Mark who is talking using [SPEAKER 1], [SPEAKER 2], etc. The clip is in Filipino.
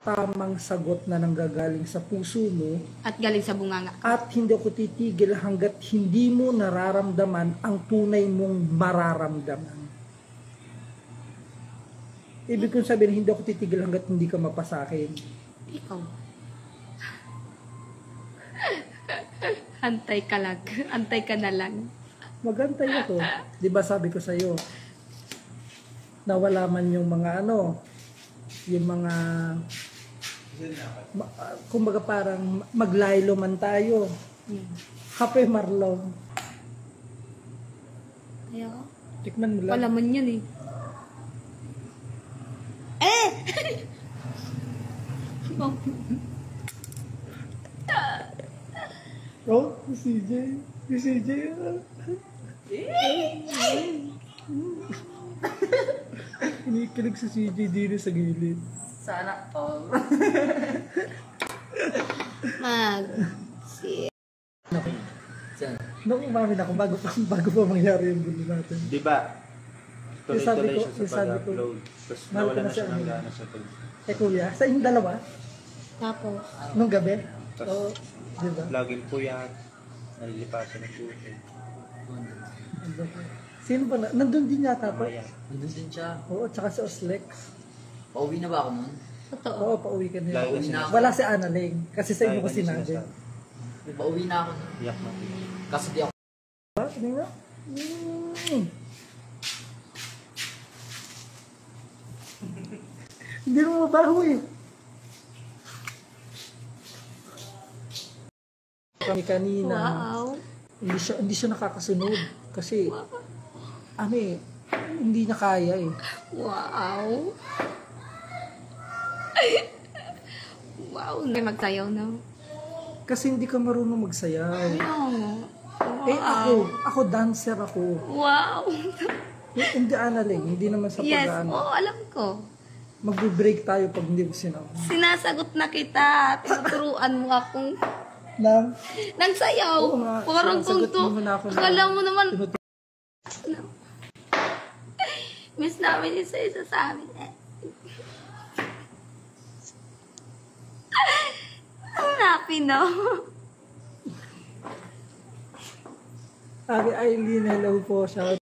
[SPEAKER 1] tamang sagot na nanggagaling sa puso mo
[SPEAKER 2] At galing sa bunganga.
[SPEAKER 1] at hindi ako titigil hanggat hindi mo nararamdaman ang tunay mong mararamdaman. Ibig kong sabihin, hindi ako titigil hanggat hindi ka mapasakin.
[SPEAKER 2] Ikaw. Antay ka lang. Antay ka na lang.
[SPEAKER 1] Magantay ako. Di ba sabi ko sa'yo, nawala man yung mga yung mga, kumbaga parang maglaylo man tayo. Kape Marlon.
[SPEAKER 2] Kaya
[SPEAKER 1] Tikman mo lang.
[SPEAKER 2] wala man yan eh.
[SPEAKER 1] Oh, si CJ. Si CJ. Kinikilig si CJ dito sa gilid.
[SPEAKER 3] Sana all.
[SPEAKER 1] Nung umamin ako, bago pa mangyari yung gulo natin.
[SPEAKER 4] Di ba? Tuloy-tuloy siya sa pag-upload. Tapos
[SPEAKER 1] mahal ko
[SPEAKER 4] nawala
[SPEAKER 1] na
[SPEAKER 4] na siya
[SPEAKER 1] siya,
[SPEAKER 4] ng gana sa pag...
[SPEAKER 1] Eh kuya, sa inyong dalawa,
[SPEAKER 2] Tapos,
[SPEAKER 1] nung gabi,
[SPEAKER 4] Tapos,
[SPEAKER 1] di ba?
[SPEAKER 4] laging puyat. Nalilipasan ng tubig.
[SPEAKER 1] Sino ba na? Nandun din yata to.
[SPEAKER 4] Mamaya.
[SPEAKER 3] Nandun din siya.
[SPEAKER 1] Oo, tsaka si Oslex.
[SPEAKER 3] Pauwi na ba ako nun?
[SPEAKER 2] totoo.
[SPEAKER 1] Oo, pauwi ka na.
[SPEAKER 4] Lagi
[SPEAKER 3] na.
[SPEAKER 1] Wala si Analing. Kasi sa inyo ko
[SPEAKER 4] Lagi na
[SPEAKER 1] sinabi.
[SPEAKER 4] sinasabi.
[SPEAKER 3] Pauwi na ako nun.
[SPEAKER 4] Iyak na.
[SPEAKER 3] Kasi di ako.
[SPEAKER 1] Ha? Ano nga? Hindi mo mabaho eh. Kami kanina,
[SPEAKER 2] Wow.
[SPEAKER 1] hindi siya nakakasunod. Kasi, hindi niya kaya eh.
[SPEAKER 2] Wow. Wow. May magsayaw na.
[SPEAKER 1] Kasi hindi ka marunong magsayaw.
[SPEAKER 2] No.
[SPEAKER 1] Eh ako dancer ako.
[SPEAKER 2] Wow.
[SPEAKER 1] Hindi Analing, hindi naman sa
[SPEAKER 2] Yes.
[SPEAKER 1] pag-ano.
[SPEAKER 2] Oo, alam ko.
[SPEAKER 1] Magbe-break tayo pag hindi mo sinabi.
[SPEAKER 2] Sinasagot na kita. Tinuturuan mo akong
[SPEAKER 1] Nang,
[SPEAKER 2] nang sayaw.
[SPEAKER 1] Oo nga,
[SPEAKER 2] Parang kung
[SPEAKER 1] sinasagot
[SPEAKER 2] to.
[SPEAKER 1] mo na ako na-
[SPEAKER 2] Akala mo naman.
[SPEAKER 1] Tinutu-
[SPEAKER 2] Miss namin isa-isa sa amin. Ang happy, no?
[SPEAKER 1] Ari Aileen, hello po. Shout.